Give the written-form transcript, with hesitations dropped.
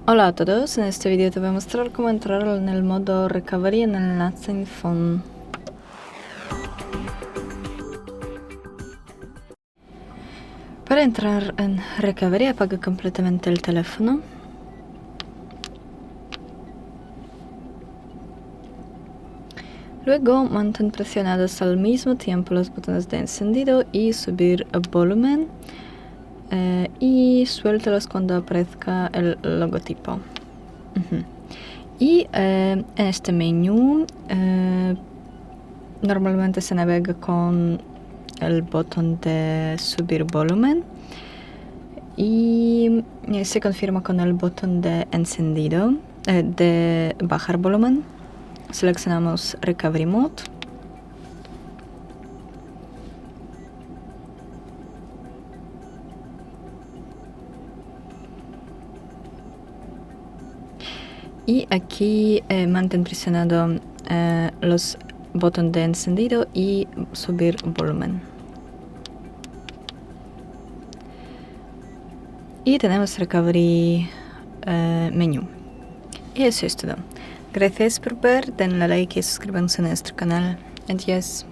Hola a todos, en este video te voy a mostrar cómo entrar en el modo Recovery en el Nothing Phone. Para entrar en Recovery apaga completamente el teléfono. Luego mantén presionados al mismo tiempo los botones de encendido y subir el volumen y suéltalos cuando aparezca el logotipo. Y en este menú normalmente se navega con el botón de subir volumen y se confirma con el botón de encendido, de bajar volumen. Seleccionamos Recovery Mode. Y aquí mantén presionado los botones de encendido y subir volumen. Y tenemos Recovery menú. Y eso es todo. Gracias por ver, denle like y suscríbanse a nuestro canal. Adiós.